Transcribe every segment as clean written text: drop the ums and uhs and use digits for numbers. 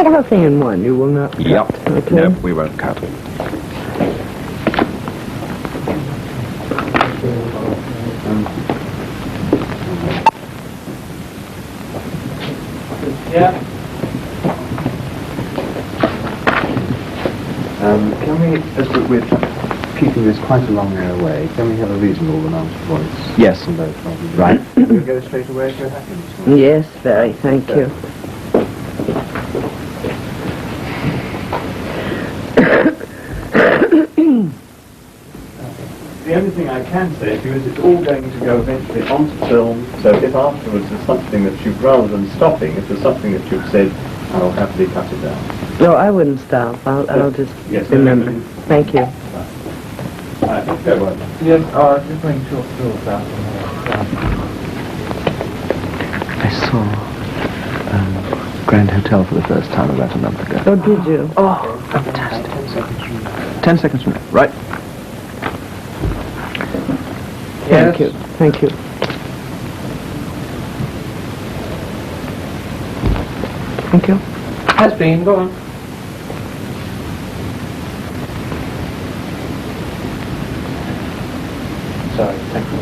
take the whole thing in one. You will not cut. Yep. Okay. No, we won't cut. Yeah. Can we, as we're keeping this quite a long way away, can we have a reasonable amount of voice? Yes. From both of you? Right. We'll go straight away if you're happy. Yes, very. Thank you. The only thing I can say to you is it's all going to go eventually onto film, so if afterwards there's something that you've, rather than stopping, if there's something that you've said, I'll happily cut it down. No, I wouldn't stop. I'll just Yes, remember. Thank you. Go on. Yes, just bring short thoughts out. I saw Grand Hotel for the first time about a month ago. Oh, did you? Oh, fantastic. 10 seconds from now. Right. Thank you. Thank you. Thank you. Has been, go on. Sorry, thank you.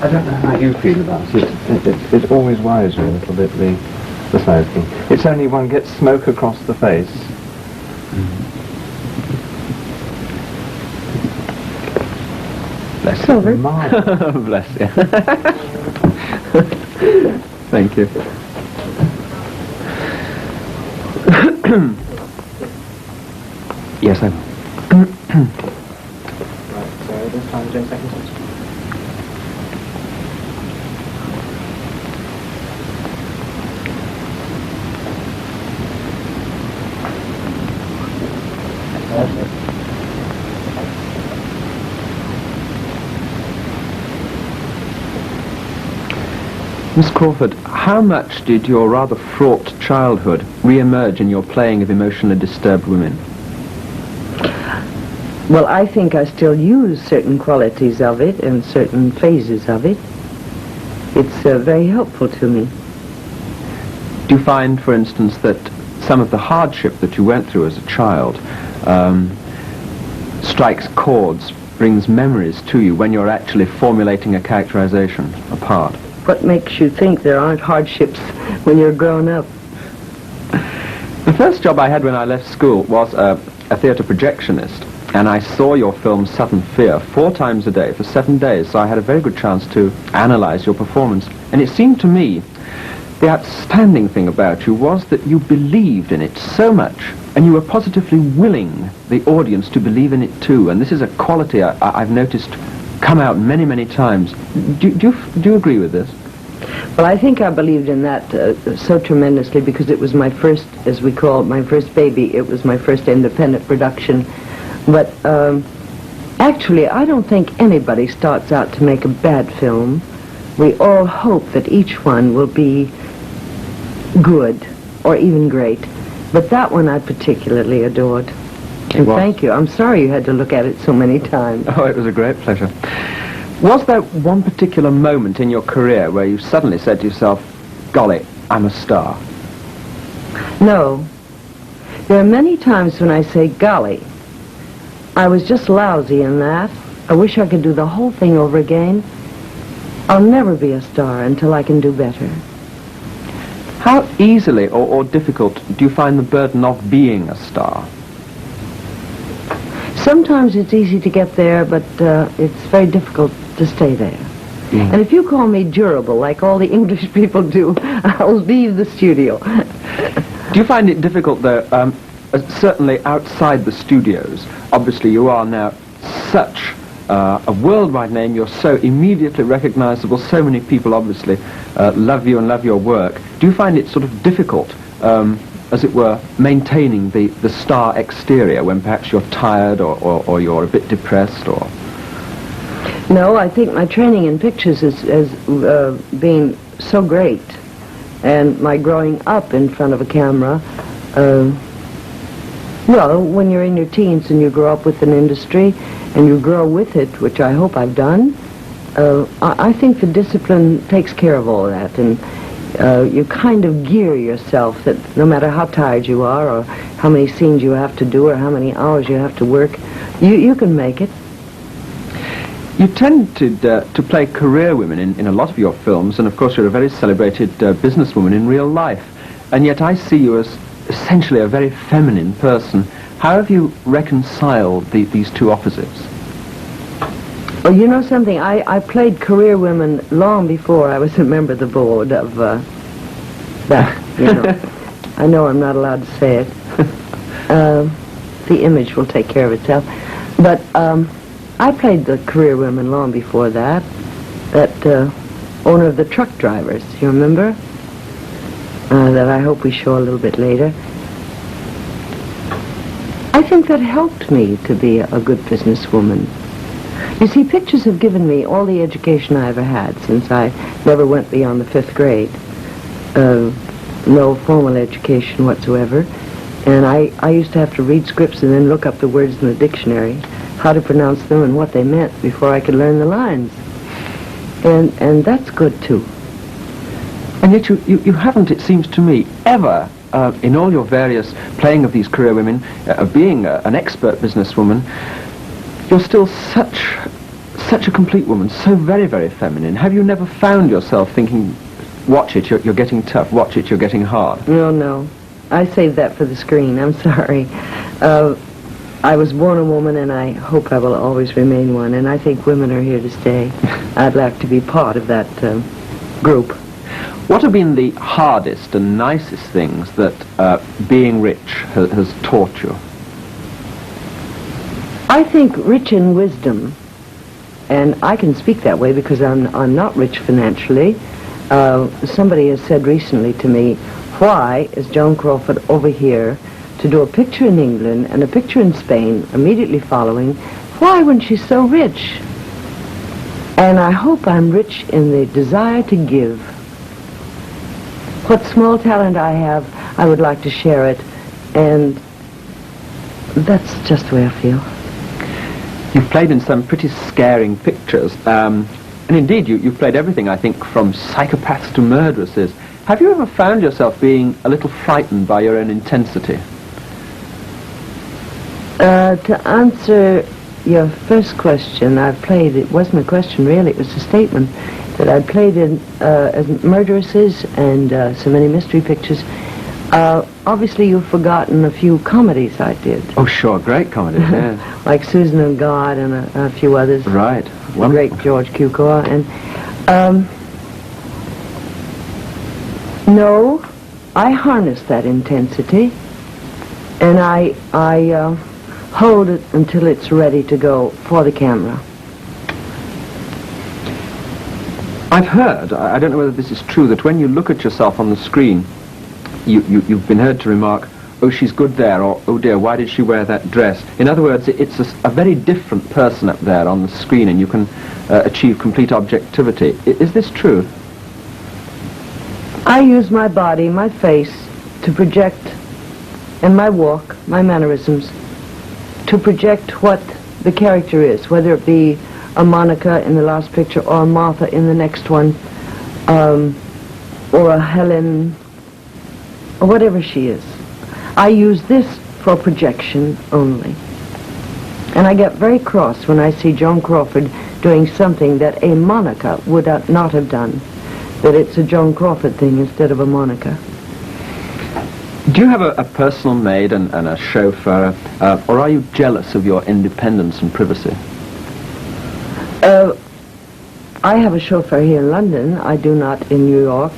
I don't know how you feel about it. It always worries me a little bit, the smoking. It's only one gets smoke across the face. Bless Silver. you. Bless you. Thank you. Yes, I will. Right, so this time 10 seconds. Miss Crawford, how much did your rather fraught childhood re-emerge in your playing of emotionally disturbed women? Well, I think I still use certain qualities of it and certain phases of it. It's very helpful to me. Do you find, for instance, that some of the hardship that you went through as a child strikes chords, brings memories to you when you're actually formulating a characterization, a part? What makes you think there aren't hardships when you're grown up? The first job I had when I left school was a theatre projectionist, and I saw your film Sudden Fear 4 times a day for 7 days, so I had a very good chance to analyze your performance. And it seemed to me the outstanding thing about you was that you believed in it so much, and you were positively willing the audience to believe in it too. And this is a quality I've noticed come out many, many times. Do you agree with this? Well, I think I believed in that so tremendously because it was my first, as we call it, my first baby. It was my first independent production. But actually, I don't think anybody starts out to make a bad film. We all hope that each one will be good or even great. But that one I particularly adored. And thank you. I'm sorry you had to look at it so many times. Oh, it was a great pleasure. Was there one particular moment in your career where you suddenly said to yourself, golly, I'm a star? No. There are many times when I say, golly, I was just lousy in that. I wish I could do the whole thing over again. I'll never be a star until I can do better. How easily or difficult do you find the burden of being a star? Sometimes it's easy to get there, but it's very difficult to stay there. Yeah. And if you call me durable, like all the English people do, I'll leave the studio. Do you find it difficult, though, certainly outside the studios? Obviously, you are now such a worldwide name. You're so immediately recognizable. So many people, obviously, love you and love your work. Do you find it sort of difficult, as it were, maintaining the star exterior when perhaps you're tired or you're a bit depressed? Or No, I think my training in pictures has been so great, and my growing up in front of a camera. Well, when you're in your teens and you grow up with an industry and you grow with it, which I hope I've done, I think the discipline takes care of all that. And you kind of gear yourself that no matter how tired you are or how many scenes you have to do or how many hours you have to work, you can make it. You tend to play career women in a lot of your films, and of course you're a very celebrated businesswoman in real life, and yet I see you as essentially a very feminine person. How have you reconciled these two opposites? Well, you know something, I played career women long before I was a member of the board of that, you know. I know I'm not allowed to say it. The image will take care of itself. But I played the career women long before that. That owner of the truck drivers, you remember? That I hope we show a little bit later. I think that helped me to be a good businesswoman. You see, pictures have given me all the education I ever had since I never went beyond the 5th grade. No formal education whatsoever. And I used to have to read scripts and then look up the words in the dictionary, how to pronounce them and what they meant before I could learn the lines. And that's good, too. And yet you haven't, it seems to me, ever, in all your various playing of these career women, being an expert businesswoman, you're still such a complete woman, so very, very feminine. Have you never found yourself thinking, watch it, you're getting tough, watch it, you're getting hard? No. I saved that for the screen, I'm sorry. I was born a woman, and I hope I will always remain one, and I think women are here to stay. I'd like to be part of that group. What have been the hardest and nicest things that being rich has taught you? I think rich in wisdom, and I can speak that way because I'm not rich financially. Somebody has said recently to me, why is Joan Crawford over here to do a picture in England and a picture in Spain immediately following? Why when she's so rich? And I hope I'm rich in the desire to give. What small talent I have, I would like to share it, and that's just the way I feel. You've played in some pretty scaring pictures, and indeed you've played everything, I think, from psychopaths to murderesses. Have you ever found yourself being a little frightened by your own intensity? To answer your first question, I've played, it wasn't a question really, it was a statement, that I played in as murderesses and so many mystery pictures. Obviously you've forgotten a few comedies I did. Oh sure, great comedies, yeah. Like Susan and God and a few others. Right. The great George Cukor. And no, I harness that intensity, and I hold it until it's ready to go for the camera. I've heard, I don't know whether this is true, that when you look at yourself on the screen, you've been heard to remark, oh, she's good there, or oh dear, why did she wear that dress? In other words, it's a very different person up there on the screen, and you can achieve complete objectivity. Is this true? I use my body, my face, to project, and my walk, my mannerisms, to project what the character is, whether it be a Monica in the last picture or a Martha in the next one, or a Helen, or whatever she is. I use this for projection only. And I get very cross when I see Joan Crawford doing something that a Monica would not have done, that it's a Joan Crawford thing instead of a Monica. Do you have a personal maid and a chauffeur, or are you jealous of your independence and privacy? I have a chauffeur here in London. I do not in New York,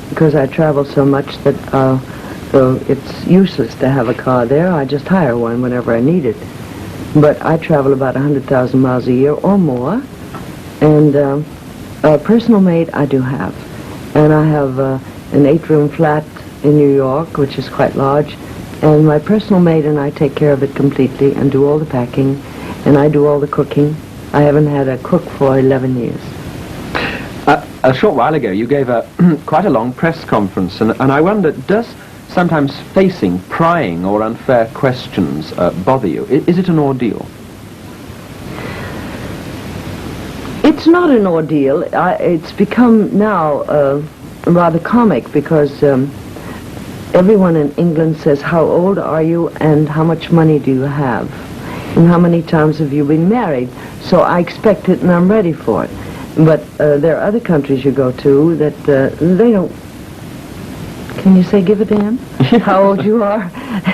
because I travel so much that it's useless to have a car there. I just hire one whenever I need it. But I travel about 100,000 miles a year or more, and a personal maid I do have. And I have an 8-room flat in New York, which is quite large, and my personal maid and I take care of it completely and do all the packing, and I do all the cooking. I haven't had a cook for 11 years. A short while ago, you gave quite a long press conference, and I wonder, does sometimes facing prying or unfair questions bother you? Is it an ordeal? It's not an ordeal. It's become now rather comic because everyone in England says, how old are you and how much money do you have? And how many times have you been married? So I expect it and I'm ready for it. But there are other countries you go to that they don't, can you say give a damn? How old you are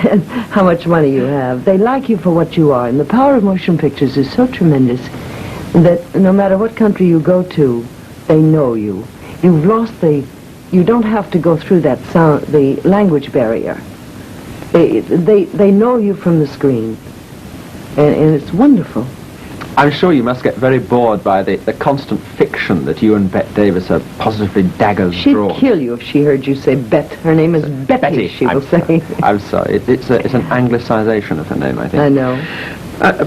and how much money you have. They like you for what you are. And the power of motion pictures is so tremendous that no matter what country you go to, they know you. You've lost you don't have to go through that the language barrier. They know you from the screen. And it's wonderful. I'm sure you must get very bored by the constant fiction that you and Bette Davis are positively daggers She'd drawn. kill you if she heard you say Bet. Her name is Betty, she will say. I'm sorry. It's an anglicisation of her name, I think. I know.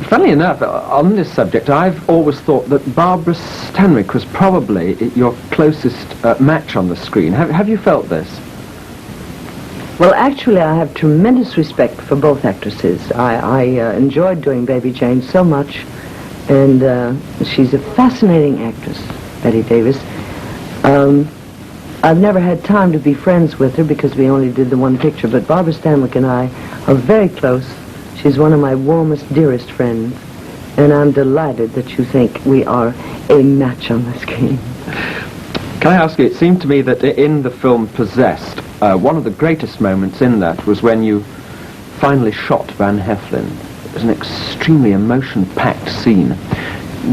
Funnily enough, on this subject, I've always thought that Barbara Stanwyck was probably your closest match on the screen. Have you felt this? Well, actually, I have tremendous respect for both actresses. I enjoyed doing Baby Jane so much, and she's a fascinating actress, Bette Davis. I've never had time to be friends with her because we only did the one picture, but Barbara Stanwyck and I are very close. She's one of my warmest, dearest friends, and I'm delighted that you think we are a match on the screen. Can I ask you, it seemed to me that in the film Possessed, one of the greatest moments in that was when you finally shot Van Heflin. It was an extremely emotion-packed scene.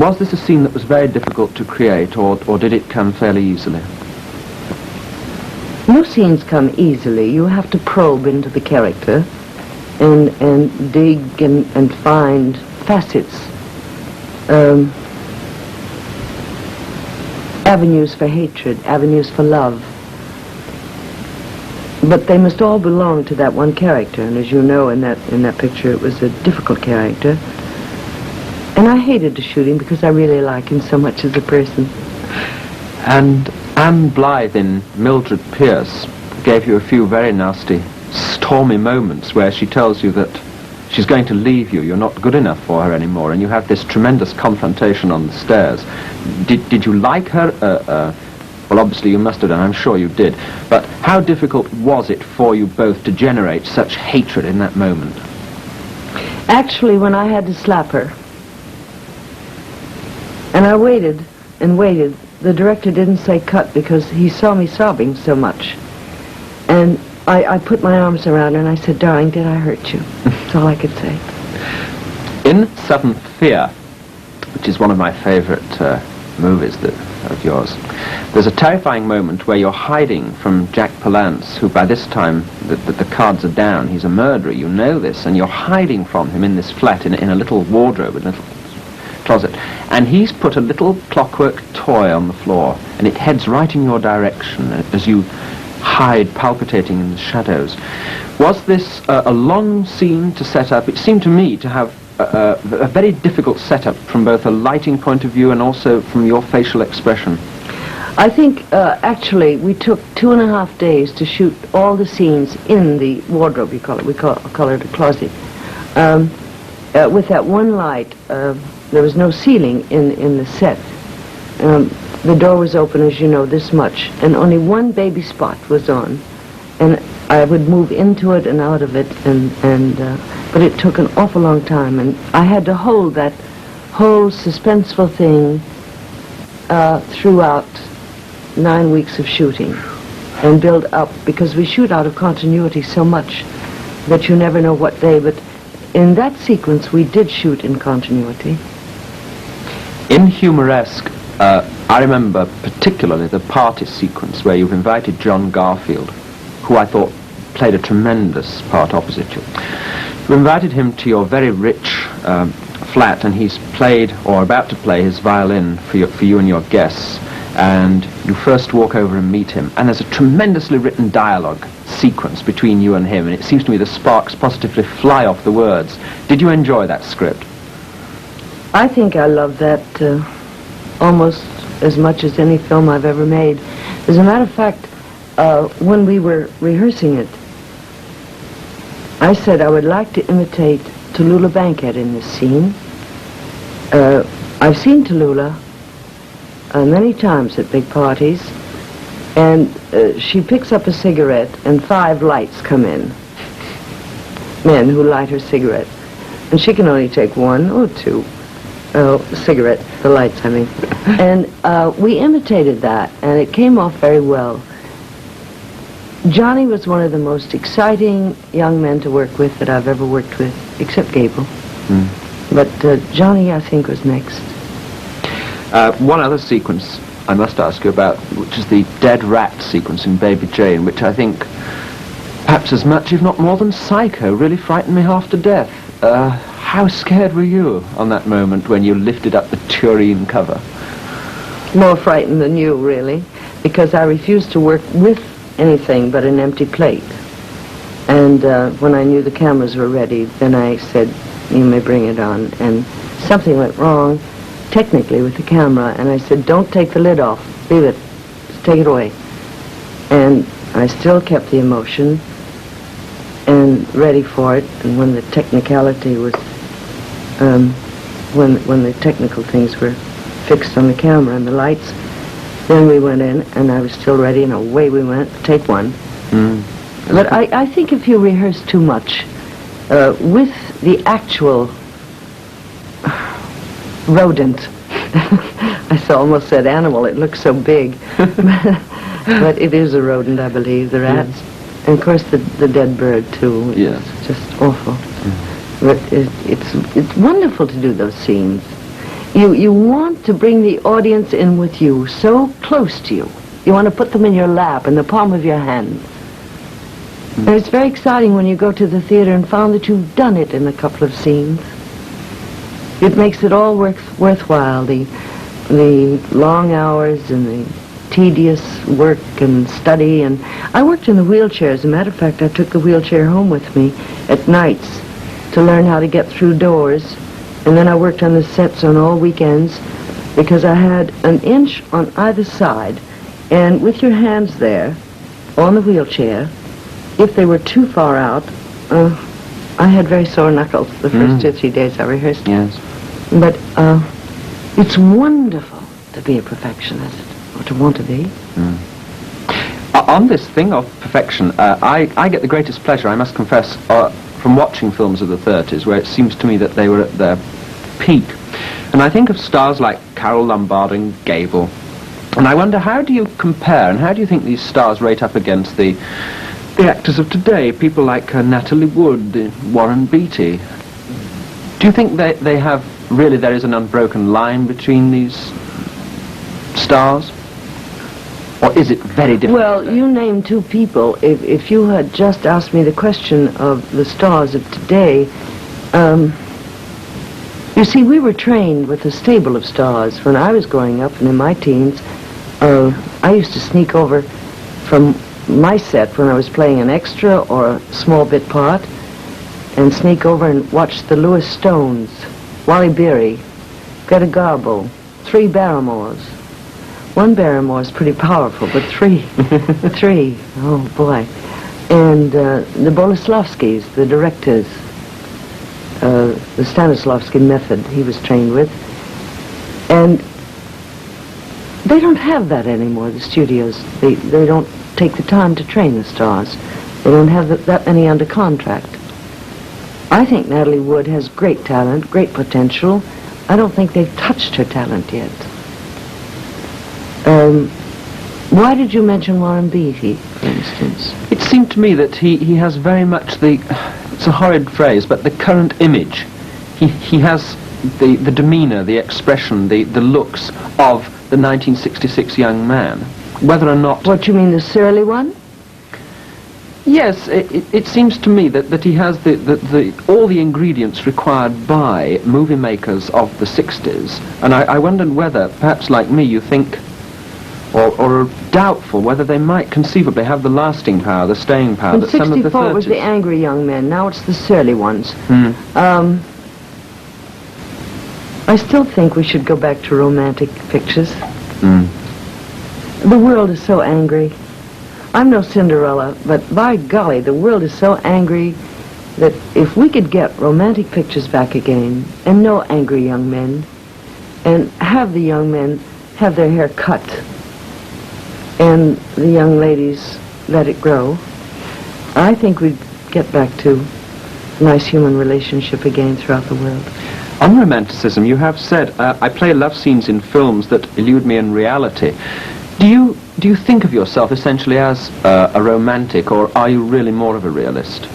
Was this a scene that was very difficult to create, or did it come fairly easily? No scenes come easily. You have to probe into the character and dig and find facets, avenues for hatred, avenues for love. But they must all belong to that one character, and as you know, in that picture, it was a difficult character. And I hated to shoot him because I really like him so much as a person. And Anne Blythe in Mildred Pierce gave you a few very nasty, stormy moments where she tells you that she's going to leave you, you're not good enough for her anymore, and you have this tremendous confrontation on the stairs. Did you like her? Well, obviously you must have done, I'm sure you did. But how difficult was it for you both to generate such hatred in that moment? Actually, when I had to slap her, and I waited and waited, the director didn't say cut because he saw me sobbing so much. And I put my arms around her and I said, darling, did I hurt you? That's all I could say. In Sudden Fear, which is one of my favourite movies of yours, there's a terrifying moment where you're hiding from Jack Palance, who by this time the cards are down. He's a murderer, you know this, and you're hiding from him in this flat in a little wardrobe, a little closet, and he's put a little clockwork toy on the floor, and it heads right in your direction as you hide, palpitating in the shadows. Was this a long scene to set up? It seemed to me to have a very difficult setup from both a lighting point of view and also from your facial expression. I think actually we took 2.5 days to shoot all the scenes in the wardrobe, we call it a closet. With that one light, there was no ceiling in the set. The door was open, as you know, this much, and only one baby spot was on. And I would move into it and out of it, but it took an awful long time, and I had to hold that whole suspenseful thing throughout 9 weeks of shooting and build up, because we shoot out of continuity so much that you never know what day, but in that sequence we did shoot in continuity. In Humoresque, I remember particularly the party sequence where you've invited John Garfield, who I thought played a tremendous part opposite you. You invited him to your very rich flat, and he's played, or about to play, his violin for you and your guests, and you first walk over and meet him, and there's a tremendously written dialogue sequence between you and him, and it seems to me the sparks positively fly off the words. Did you enjoy that script? I think I love that almost as much as any film I've ever made. As a matter of fact, when we were rehearsing it, I said I would like to imitate Tallulah Bankhead in this scene. I've seen Tallulah many times at big parties, And she picks up a cigarette, and 5 lights come in. Men who light her cigarette. And she can only take 1 or 2 cigarette, the lights, I mean. And we imitated that, and it came off very well. Johnny was one of the most exciting young men to work with that I've ever worked with, except Gable. But Johnny, I think, was next. One other sequence I must ask you about, which is the dead rat sequence in Baby Jane, which I think, perhaps as much, if not more than Psycho, really frightened me half to death. How scared were you on that moment when you lifted up the tureen cover? More frightened than you, really, because I refused to work with anything but an empty plate. And when I knew the cameras were ready, then I said, you may bring it on. And something went wrong, technically, with the camera, and I said, don't take the lid off. Leave it. Just take it away. And I still kept the emotion and ready for it. And when the technicality was, when the technical things were fixed on the camera and the lights, then we went in, and I was still ready, and away we went. Take one. But I think if you rehearse too much with the actual rodent, I almost said animal, it looks so big, but it is a rodent, I believe, the rats. Yes. And of course the dead bird too. Yes. It's just awful. But it's wonderful to do those scenes. You want to bring the audience in with you, so close to you. You want to put them in your lap, in the palm of your hand. And it's very exciting when you go to the theater and found that you've done it in a couple of scenes. It makes it all worthwhile, the long hours and the tedious work and study. And I worked in the wheelchair. As a matter of fact, I took the wheelchair home with me at nights to learn how to get through doors. And then I worked on the sets on all weekends because I had an inch on either side. And with your hands there on the wheelchair, if they were too far out, I had very sore knuckles the first 2 or 3 days I rehearsed. Yes. But it's wonderful to be a perfectionist, or to want to be. On this thing of perfection, I get the greatest pleasure, I must confess, from watching films of the 30s, where it seems to me that they were at their peak. And I think of stars like Carole Lombard and Gable. And I wonder, how do you compare, and how do you think these stars rate up against the actors of today, people like Natalie Wood, Warren Beatty? Do you think they have, really there is an unbroken line between these stars? Or is it very different? Well, you named 2 people. If you had just asked me the question of the stars of today, you see, we were trained with a stable of stars. When I was growing up and in my teens, I used to sneak over from my set when I was playing an extra or a small bit part, and sneak over and watch the Lewis Stones, Wally Beery, Greta Garbo, 3 Barrymores. 1 Barrymore is pretty powerful, but 3, 3, oh boy. And the Boleslavskys, the directors, the Stanislavski method he was trained with. And they don't have that anymore, the studios. They don't take the time to train the stars. They don't have that many under contract. I think Natalie Wood has great talent, great potential. I don't think they've touched her talent yet. Why did you mention Warren Beatty, for instance? It seemed to me that he has very much it's a horrid phrase, but the current image. He has the demeanour, the expression, the looks of the 1966 young man. Whether or not... What, you mean the surly one? Yes, it seems to me that he has all the ingredients required by movie makers of the 60s. And I wondered whether, perhaps like me, you think, or are doubtful whether they might conceivably have the lasting power, the staying power that some of the 30s... 64 was the angry young men, now it's the surly ones. I still think we should go back to romantic pictures. The world is so angry. I'm no Cinderella, but by golly, the world is so angry that if we could get romantic pictures back again, and no angry young men, and have the young men have their hair cut, and the young ladies let it grow, I think we'd get back to a nice human relationship again throughout the world. On romanticism, you have said, I play love scenes in films that elude me in reality. Do you think of yourself essentially as a romantic, or are you really more of a realist?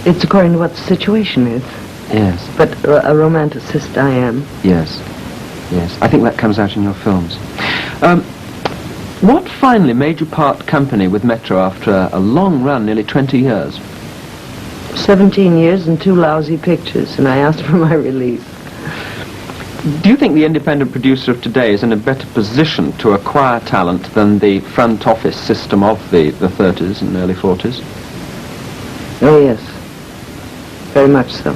It's according to what the situation is. Yes. But a romanticist I am. Yes. Yes. I think that comes out in your films. What finally made you part company with Metro after a long run, nearly 20 years? 17 years and 2 lousy pictures, and I asked for my release. Do you think the independent producer of today is in a better position to acquire talent than the front office system of the 30s and early 40s? Oh, yes. Very much so.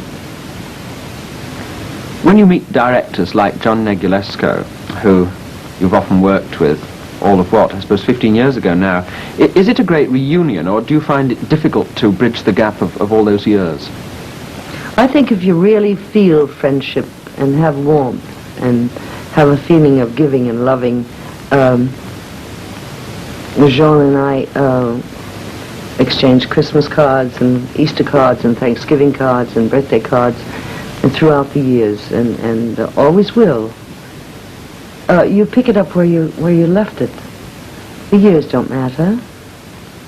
When you meet directors like John Negulesco, who you've often worked with, all of what, I suppose 15 years ago now, is it a great reunion, or do you find it difficult to bridge the gap of all those years? I think if you really feel friendship and have warmth and have a feeling of giving and loving, Jean and I exchanged Christmas cards and Easter cards and Thanksgiving cards and birthday cards, and throughout the years, and always will. You pick it up where you left it. The years don't matter.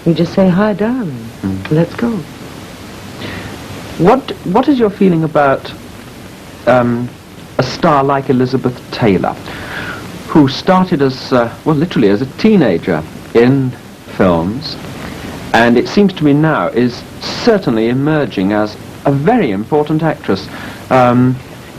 You just say, "Hi, darling. Let's go." What is your feeling about a star like Elizabeth Taylor, who started as, well, literally as a teenager in films, and it seems to me now is certainly emerging as a very important actress?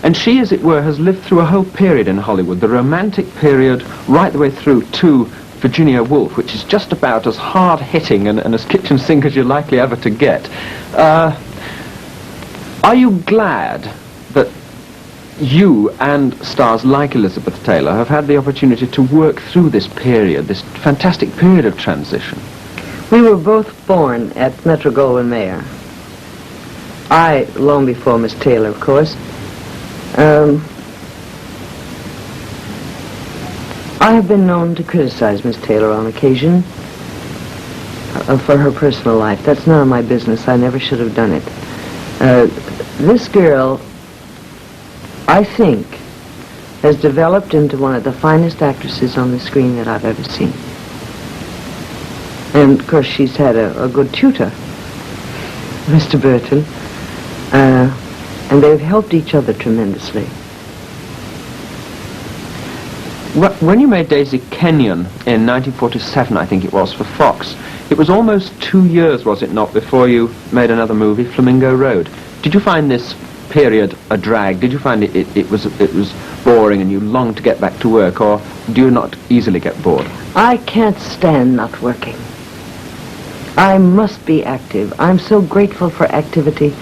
And she, as it were, has lived through a whole period in Hollywood, the romantic period right the way through to Virginia Woolf, which is just about as hard-hitting and as kitchen sink as you're likely ever to get. Are you glad that you and stars like Elizabeth Taylor have had the opportunity to work through this period, this fantastic period of transition? We were both born at Metro-Goldwyn-Mayer. I, long before Miss Taylor, of course. I have been known to criticize Miss Taylor on occasion for her personal life. That's none of my business. I never should have done it. This girl, I think, has developed into one of the finest actresses on the screen that I've ever seen. And, of course, she's had a good tutor, Mr. Burton. And they've helped each other tremendously. When you made Daisy Kenyon in 1947, I think it was, for Fox, it was almost 2 years, was it not, before you made another movie, Flamingo Road. Did you find this period a drag? Did you find it was boring and you longed to get back to work, or do you not easily get bored? I can't stand not working. I must be active. I'm so grateful for activity.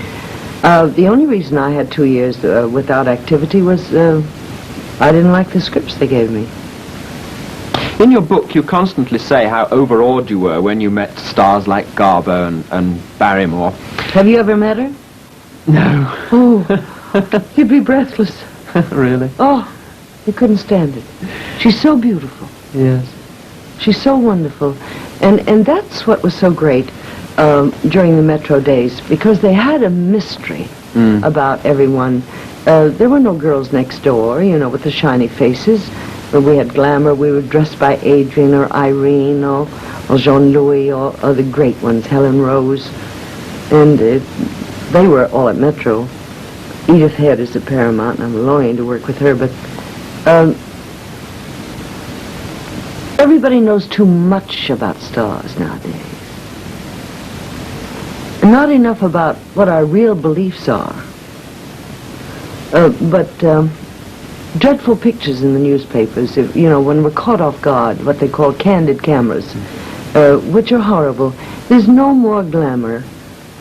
The only reason I had 2 years without activity was I didn't like the scripts they gave me. In your book, you constantly say how overawed you were when you met stars like Garbo and Barrymore. Have you ever met her? No. Oh, you'd be breathless. Really? Oh, you couldn't stand it. She's so beautiful. Yes. She's so wonderful. And that's what was so great during the Metro days, because they had a mystery about everyone. There were no girls next door, you know, with the shiny faces. We had glamour. We were dressed by Adrienne or Irene or Jean-Louis or the great ones, Helen Rose. And they were all at Metro. Edith Head is at Paramount, and I'm longing to work with her, but everybody knows too much about stars nowadays. Not enough about what our real beliefs are. But dreadful pictures in the newspapers, you know, when we're caught off guard, what they call candid cameras, which are horrible. There's no more glamour.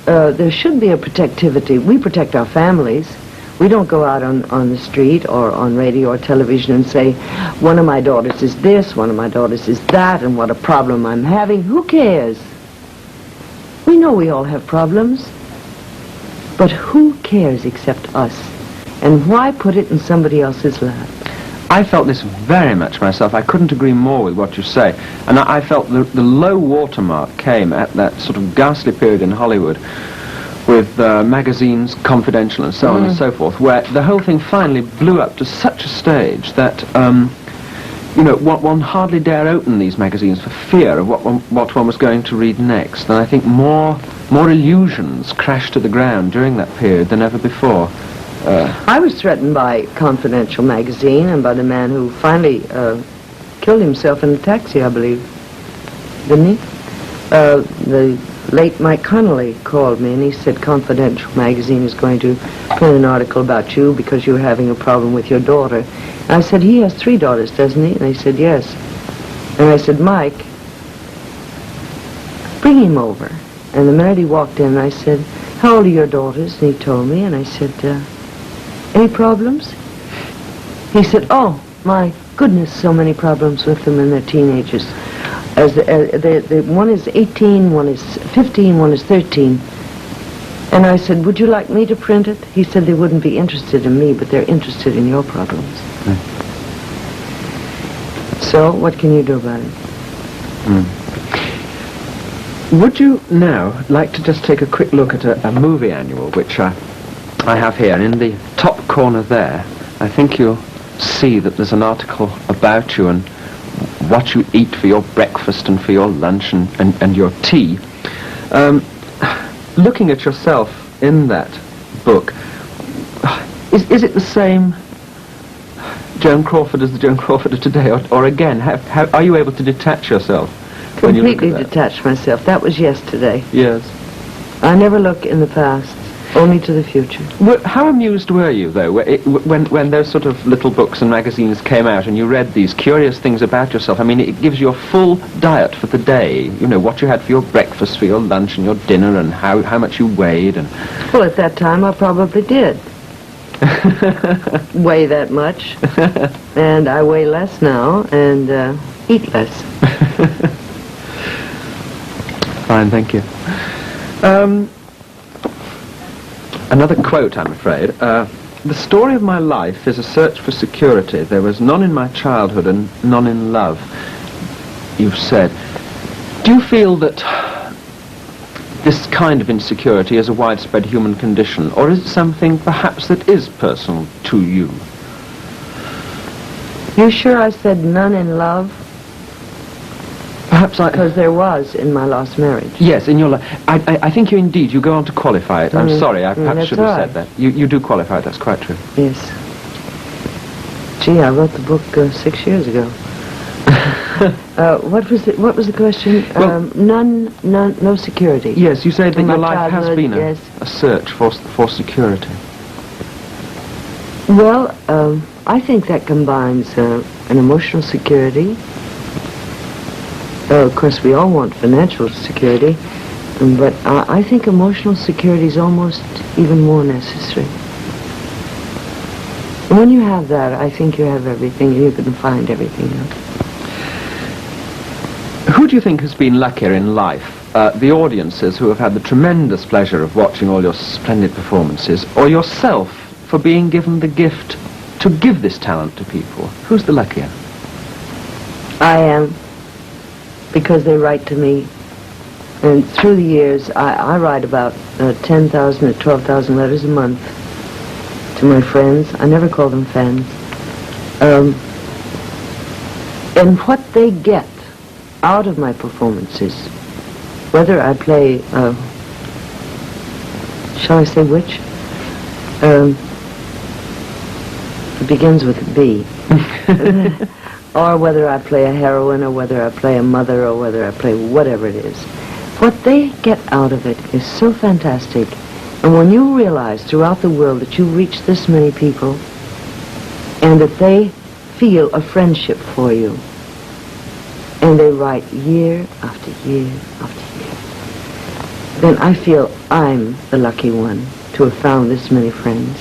There should be a protectivity. We protect our families. We don't go out on the street or on radio or television and say, one of my daughters is this, one of my daughters is that, and what a problem I'm having. Who cares? We know we all have problems. But who cares except us? And why put it in somebody else's lap? I felt this very much myself. I couldn't agree more with what you say. And I felt the low watermark came at that sort of ghastly period in Hollywood with magazines, Confidential and so on and so forth, where the whole thing finally blew up to such a stage that, you know, one hardly dare open these magazines for fear of what one was going to read next. And I think more illusions crashed to the ground during that period than ever before. I was threatened by Confidential magazine and by the man who finally killed himself in a taxi, I believe. Didn't he? The late Mike Connolly called me and he said Confidential magazine is going to print an article about you because you're having a problem with your daughter. And I said, he has 3 daughters, doesn't he? And they said, yes. And I said, Mike, bring him over. And the minute he walked in, I said, how old are your daughters? And he told me, and I said, any problems? He said, oh, my goodness, so many problems with them and their teenagers. One is 18, one is 15, one is 13. And I said, would you like me to print it? He said they wouldn't be interested in me, but they're interested in your problems. So, what can you do about it? Would you now like to just take a quick look at a movie annual, which I have here, and in the top corner there, I think you'll see that there's an article about you and what you eat for your breakfast and for your lunch and your tea. Looking at yourself in that book, is it the same Joan Crawford as the Joan Crawford of today, or again, are you able to detach yourself? Completely detached myself. That was yesterday. Yes. I never look in the past, only to the future. How amused were you, though, when those sort of little books and magazines came out and you read these curious things about yourself? I mean, it gives you a full diet for the day, you know, what you had for your breakfast, for your lunch and your dinner, and how much you weighed. And well, at that time, I probably did weigh that much. And I weigh less now and eat less. Fine, thank you. Another quote, I'm afraid. The story of my life is a search for security. There was none in my childhood and none in love, you've said. Do you feel that this kind of insecurity is a widespread human condition, or is it something perhaps that is personal to you? You sure I said none in love? Perhaps because there was in my last marriage. Yes, in your life. I think you indeed, you go on to qualify it. I'm sorry, I perhaps should have said that. You do qualify it, that's quite true. Yes. Gee, I wrote the book 6 years ago. What was the question? Well, no security. Yes, you say that In your my life has childhood, been yes. a search for security. Well, I think that combines an emotional security. Of course, we all want financial security, but I think emotional security is almost even more necessary. And when you have that, I think you have everything, and you can find everything else. Who do you think has been luckier in life? The audiences who have had the tremendous pleasure of watching all your splendid performances, or yourself for being given the gift to give this talent to people? Who's the luckier? I am. Because they write to me, and through the years, I write about 10,000 or 12,000 letters a month to my friends. I never call them fans. And what they get out of my performances, whether I play, shall I say which? It begins with a B. Or whether I play a heroine, or whether I play a mother, or whether I play whatever it is. What they get out of it is so fantastic. And when you realize throughout the world that you reach this many people, and that they feel a friendship for you, and they write year after year after year, then I feel I'm the lucky one to have found this many friends.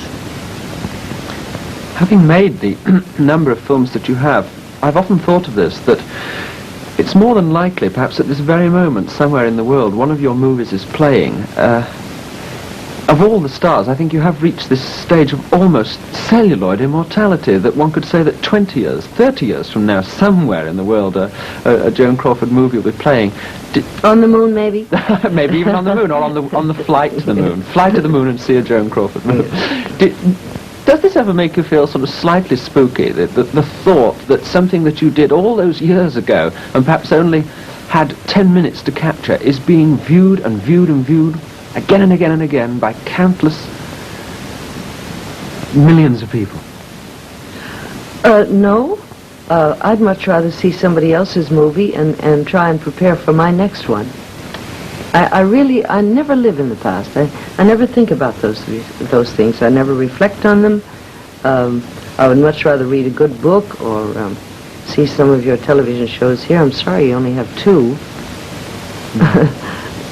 Having made the number of films that you have, I've often thought of this, that it's more than likely, perhaps at this very moment, somewhere in the world, one of your movies is playing. of all the stars, I think you have reached this stage of almost celluloid immortality, that one could say that 20 years, 30 years from now, somewhere in the world, a Joan Crawford movie will be playing. On the moon, maybe? Maybe even on the moon, or on the flight to the moon. Fly to the moon and see a Joan Crawford movie. Does this ever make you feel sort of slightly spooky, the thought that something that you did all those years ago, and perhaps only had 10 minutes to capture, is being viewed and viewed and viewed again and again and again by countless millions of people? No. I'd much rather see somebody else's movie and try and prepare for my next one. I never live in the past. I never think about those things. I never reflect on them. I would much rather read a good book or see some of your television shows here. I'm sorry you only have two.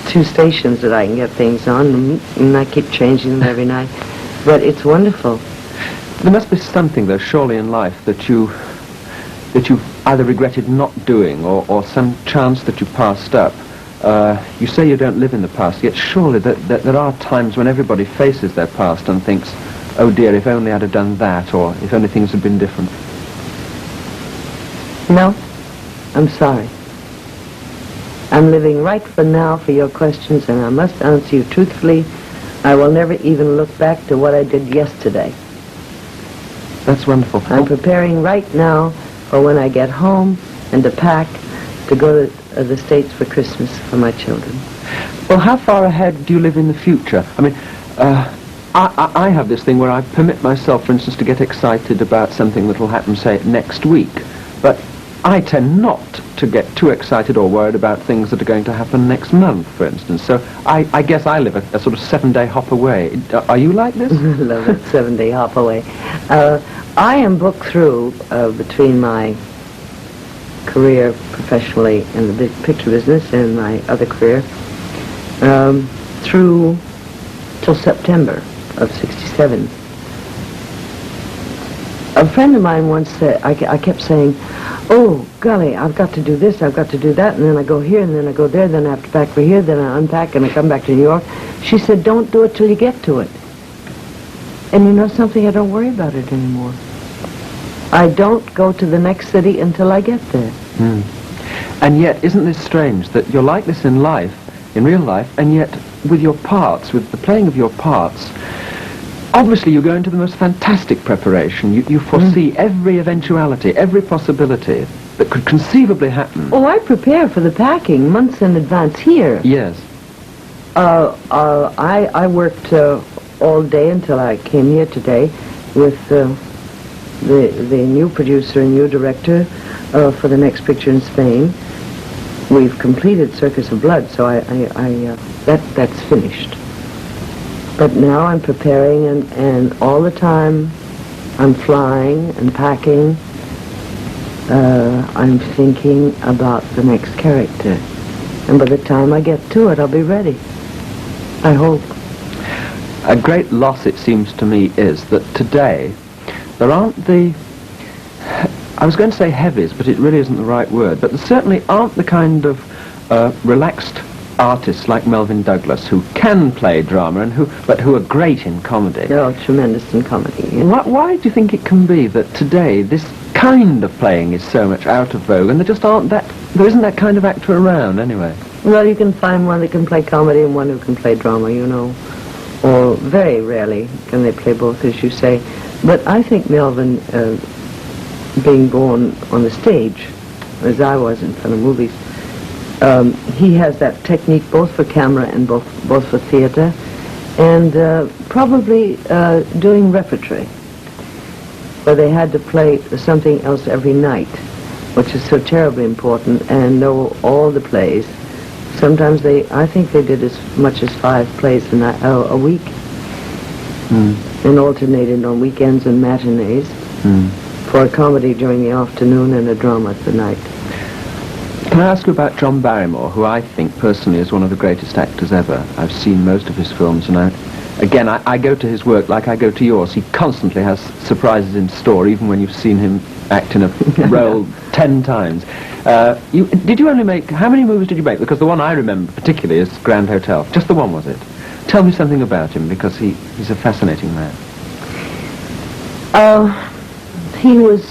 Two stations that I can get things on, and I keep changing them every night. But it's wonderful. There must be something, though, surely in life that you've either regretted not doing, or some chance that you passed up. You say you don't live in the past, yet surely that there are times when everybody faces their past and thinks, oh dear, if only I'd have done that, or if only things had been different. No, I'm sorry. I'm living right for now for your questions, and I must answer you truthfully. I will never even look back to what I did yesterday. That's wonderful. I'm preparing right now for when I get home and to pack to go to the States for Christmas for my children. Well, how far ahead do you live in the future? I mean, I have this thing where I permit myself, for instance, to get excited about something that will happen, say, next week. But I tend not to get too excited or worried about things that are going to happen next month, for instance. So I guess I live a sort of 7-day hop away. Are you like this? I love that 7-day hop away. I am booked through between my career professionally in the big picture business and my other career through till September of '67. A friend of mine once said, I kept saying, oh, golly, I've got to do this, I've got to do that, and then I go here, and then I go there, then I have to pack for here, then I unpack, and I come back to New York. She said, don't do it till you get to it. And you know something? I don't worry about it anymore. I don't go to the next city until I get there. And yet, isn't this strange, that you're like this in life, in real life, and yet with your parts, with the playing of your parts, obviously you go into the most fantastic preparation. You foresee every eventuality, every possibility that could conceivably happen. Oh, I prepare for the packing months in advance here. Yes. I worked all day until I came here today with the new producer and new director for the next picture in Spain. We've completed Circus of Blood, so that's finished. But now I'm preparing, and all the time I'm flying and packing. I'm thinking about the next character. And by the time I get to it, I'll be ready. I hope. A great loss, it seems to me, is that today there aren't the, I was going to say heavies, but it really isn't the right word, but there certainly aren't the kind of relaxed artists like Melvyn Douglas who can play drama and who are great in comedy. They're all tremendous in comedy. Yeah. Why do you think it can be that today this kind of playing is so much out of vogue, and there isn't that kind of actor around anyway? Well, you can find one that can play comedy and one who can play drama, you know. Or very rarely can they play both, as you say. But I think Melvyn, being born on the stage, as I was in front of movies, he has that technique both for camera and both for theater, and probably doing repertory, where they had to play something else every night, which is so terribly important, and know all the plays. Sometimes I think they did as much as 5 plays a week, and alternated on weekends and matinees, for a comedy during the afternoon and a drama at the night. Can I ask you about John Barrymore, who I think personally is one of the greatest actors ever? I've seen most of his films, and I go to his work like I go to yours. He constantly has surprises in store, even when you've seen him act in a role 10 times. Did you only make, how many movies did you make? Because the one I remember particularly is Grand Hotel. Just the one, was it? Tell me something about him, because he's a fascinating man. He was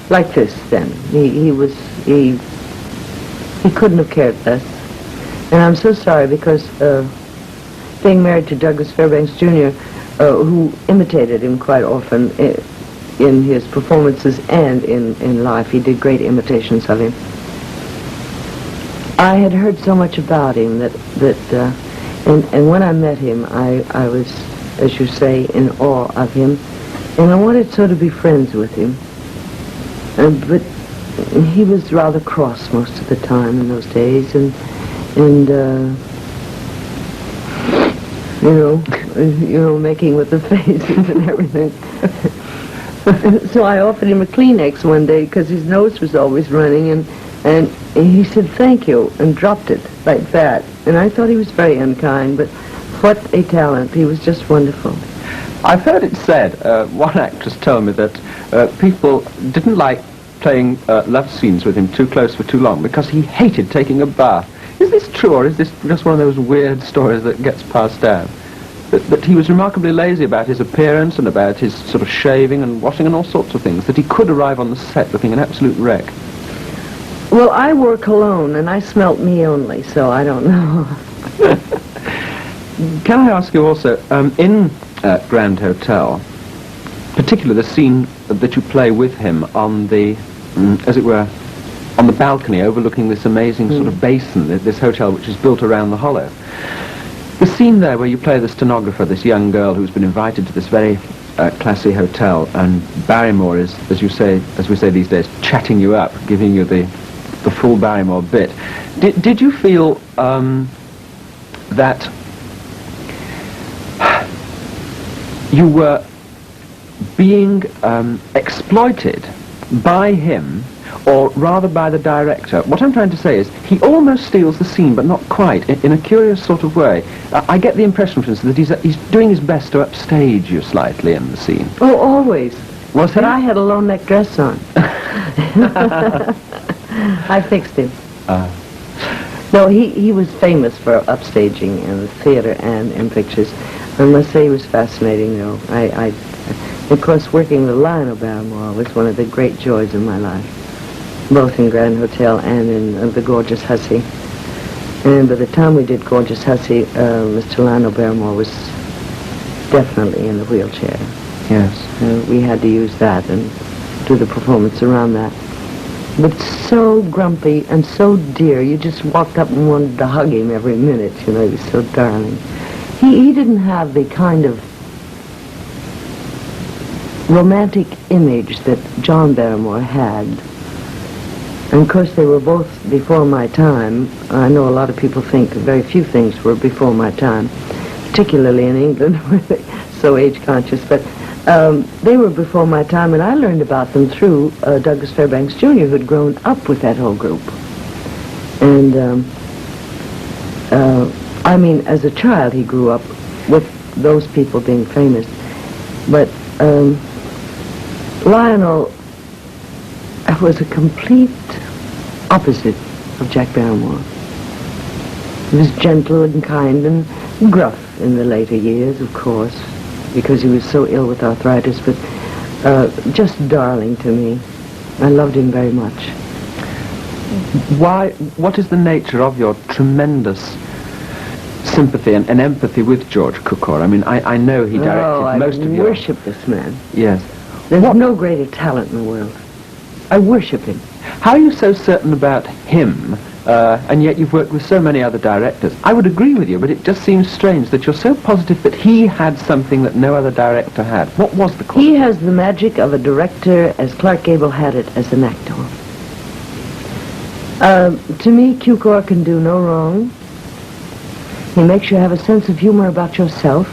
like this then. He couldn't have cared less. And I'm so sorry because being married to Douglas Fairbanks Jr., who imitated him quite often in his performances and in life, he did great imitations of him. I had heard so much about him that and when I met him, I was, as you say, in awe of him, and I wanted so to be friends with him. But he was rather cross most of the time in those days, and you know, making with the faces and everything. So I offered him a Kleenex one day because his nose was always running, and he said thank you and dropped it like that. And I thought he was very unkind, but what a talent. He was just wonderful. I've heard it said, one actress told me that people didn't like playing love scenes with him too close for too long because he hated taking a bath. Is this true, or is this just one of those weird stories that gets passed down? That he was remarkably lazy about his appearance and about his sort of shaving and washing and all sorts of things, that he could arrive on the set looking an absolute wreck. Well, I wore cologne, and I smelt me only, so I don't know. Can I ask you also, in Grand Hotel, particularly the scene that you play with him on the, as it were, on the balcony overlooking this amazing sort of basin, this hotel which is built around the hollow. The scene there where you play the stenographer, this young girl who's been invited to this very classy hotel, and Barrymore is, as you say, as we say these days, chatting you up, giving you the full Barrymore bit. Did you feel that you were being exploited by him, or rather by the director? What I'm trying to say is, he almost steals the scene, but not quite, in a curious sort of way. I get the impression, for instance, that he's doing his best to upstage you slightly in the scene. Oh, always. Was But he? I had a low neck dress on. I fixed him. No, he was famous for upstaging in the theater and in pictures. I must say he was fascinating, though. Of course, working with Lionel Barrymore was one of the great joys of my life, both in Grand Hotel and in The Gorgeous Hussy. And by the time we did Gorgeous Hussy, Mr. Lionel Barrymore was definitely in the wheelchair. Yes. We had to use that and do the performance around that. But so grumpy and so dear, you just walked up and wanted to hug him every minute, you know, he was so darling. He didn't have the kind of romantic image that John Barrymore had. And of course they were both before my time. I know a lot of people think very few things were before my time, particularly in England where they're so age conscious, but they were before my time, and I learned about them through Douglas Fairbanks Jr., who had grown up with that whole group. And I mean, as a child, he grew up with those people being famous. But Lionel was a complete opposite of Jack Barrymore. He was gentle and kind and gruff in the later years, of course, because he was so ill with arthritis, but just darling to me. I loved him very much. What is the nature of your tremendous sympathy and empathy with George Cukor? I mean, I know he directed most of I your... worship this man. Yes. There's no greater talent in the world. I worship him. How are you so certain about him, and yet you've worked with so many other directors? I would agree with you, but it just seems strange that you're so positive that he had something that no other director had. What was the cause? He has the magic of a director as Clark Gable had it as an actor. To me, Cukor can do no wrong. He makes you have a sense of humor about yourself,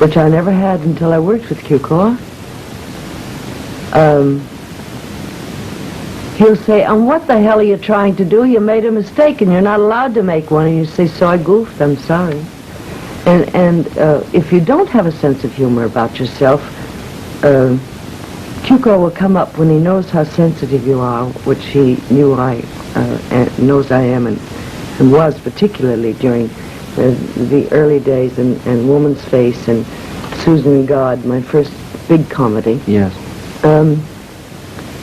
which I never had until I worked with Cukor. He'll say, what the hell are you trying to do? You made a mistake and you're not allowed to make one. And you say, so I goofed, I'm sorry. And if you don't have a sense of humor about yourself, Cukor will come up when he knows how sensitive you are, which he knew knows I am, and was particularly during the early days, and Woman's Face, and Susan God, my first big comedy. Yes.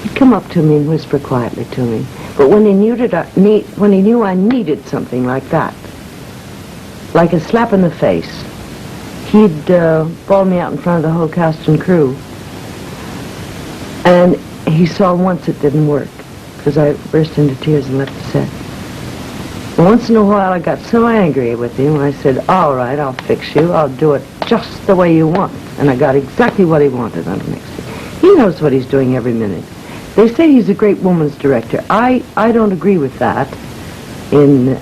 He'd come up to me and whisper quietly to me. But when he knew I needed something like that, like a slap in the face, he'd bawl me out in front of the whole cast and crew. And he saw once it didn't work, because I burst into tears and left the set. And once in a while I got so angry with him, I said, all right, I'll fix you. I'll do it just the way you want. And I got exactly what he wanted on the next day. He knows what he's doing every minute. They say he's a great woman's director. I don't agree with that in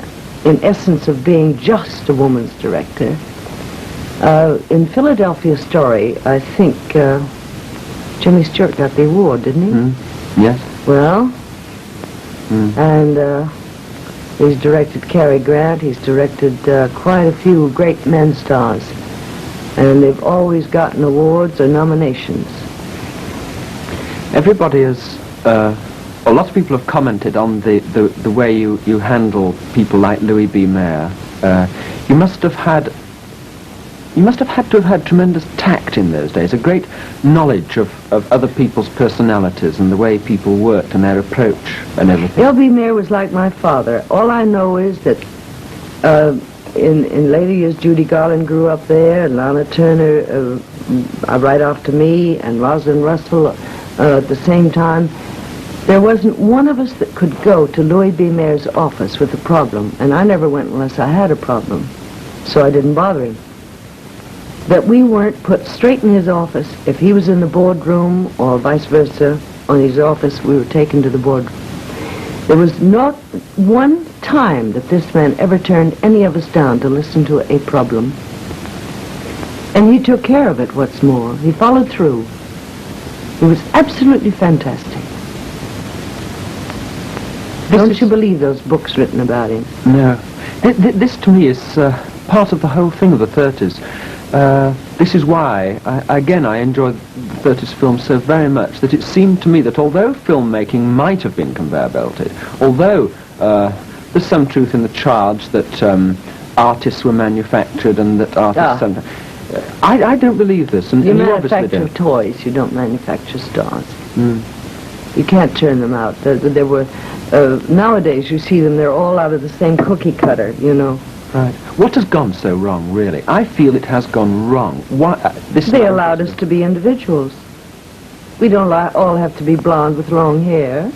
essence of being just a woman's director. In Philadelphia Story, I think Jimmy Stewart got the award, didn't he? Yes. Well, and he's directed Cary Grant. He's directed quite a few great men stars. And they've always gotten awards or nominations. Everybody has, a lot of people have commented on the way you handle people like Louis B. Mayer. You must have had to have had tremendous tact in those days, a great knowledge of other people's personalities and the way people worked and their approach and everything. L.B. Mayer was like my father. All I know is that in later years, Judy Garland grew up there, and Lana Turner right after me, and Rosalind Russell at the same time. There wasn't one of us that could go to Louis B. Mayer's office with a problem, and I never went unless I had a problem, so I didn't bother him. That we weren't put straight in his office. If he was in the boardroom or vice versa, on his office, we were taken to the boardroom. There was not one time that this man ever turned any of us down to listen to a problem. And he took care of it, what's more. He followed through. He was absolutely fantastic. Don't you believe those books written about him? No. This to me is part of the whole thing of the 30s. This is why, I enjoyed the 30s films so very much, that it seemed to me that although filmmaking might have been conveyor belted, although there's some truth in the charge that artists were manufactured and that artists... I don't believe this. And you you obviously manufacture don't. toys, you don't manufacture stars. You can't turn them out. There were... nowadays you see them, they're all out of the same cookie cutter, you know. Right. What has gone so wrong, really? I feel it has gone wrong. Why? They allowed us to be individuals. We don't all have to be blonde with long hair.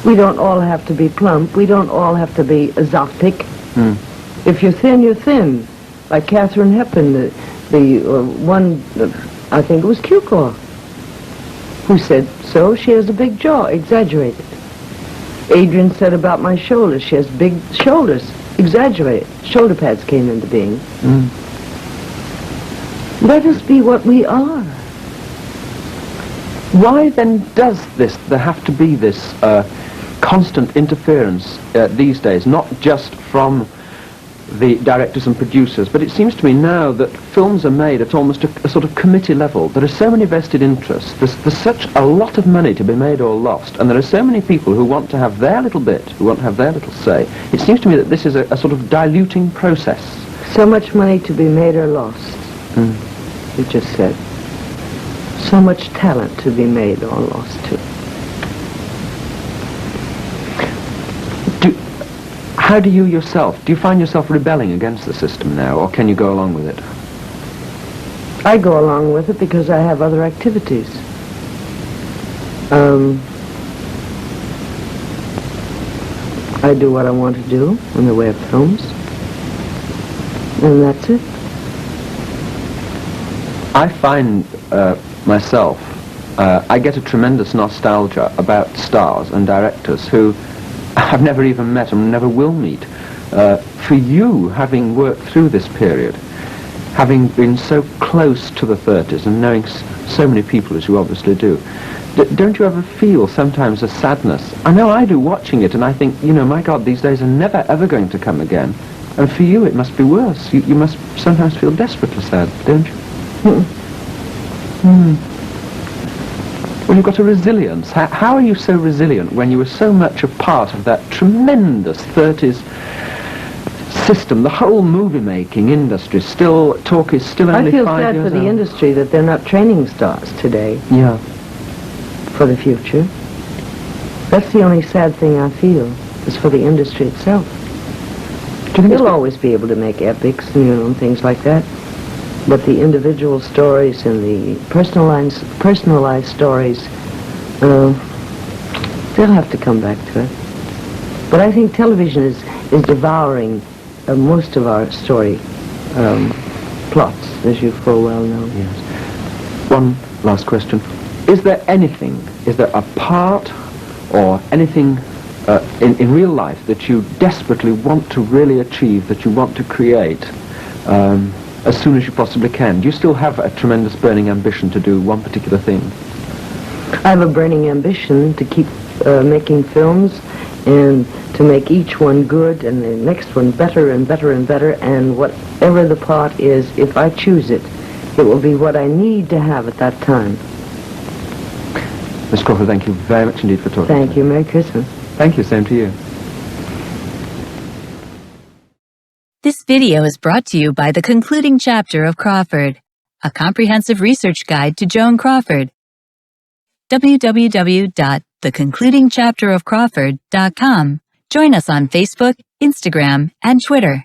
We don't all have to be plump. We don't all have to be exotic. If you're thin, you're thin. Like Katharine Hepburn, the one, I think it was Cukor, who said so. She has a big jaw, exaggerated. Adrian said about my shoulders, she has big shoulders, exaggerated. Shoulder pads came into being. Let us be what we are. Why then does there have to be this constant interference these days, not just from the directors and producers, but it seems to me now that films are made at almost a sort of committee level. There are so many vested interests, there's such a lot of money to be made or lost, and there are so many people who want to have their little bit, who want to have their little say. It seems to me that this is a sort of diluting process. So much money to be made or lost, you just said. So much talent to be made or lost too. How do you yourself, do you find yourself rebelling against the system now, or can you go along with it? I go along with it because I have other activities. I do what I want to do in the way of films, and that's it. I find myself, I get a tremendous nostalgia about stars and directors who I've never even met and never will meet. For you, having worked through this period, having been so close to the 30s and knowing so many people as you obviously do, don't you ever feel sometimes a sadness? I know I do, watching it, and I think, you know, my God, these days are never ever going to come again. And for you it must be worse. You must sometimes feel desperately sad, don't you? Well, you've got a resilience. How are you so resilient when you were so much a part of that tremendous 30s system, the whole movie-making industry, talk is still I only feel 5 sad years for the old. industry that they're not training stars today Yeah. for the future. That's the only sad thing I feel, is for the industry itself. Do you think They'll always be able to make epics and things like that, but the individual stories and the personalized stories, they'll have to come back to it. But I think television is devouring most of our story plots, as you full well know. Yes. One last question. Is there a part or anything in real life that you desperately want to really achieve, that you want to create as soon as you possibly can? Do you still have a tremendous burning ambition to do one particular thing? I have a burning ambition to keep making films and to make each one good and the next one better and better and better, and whatever the part is, if I choose it, it will be what I need to have at that time. Miss Crawford, thank you very much indeed for talking to me. Thank you. Merry Christmas. Thank you, same to you. This video is brought to you by The Concluding Chapter of Crawford, a comprehensive research guide to Joan Crawford. www.theconcludingchapterofcrawford.com. Join us on Facebook, Instagram, and Twitter.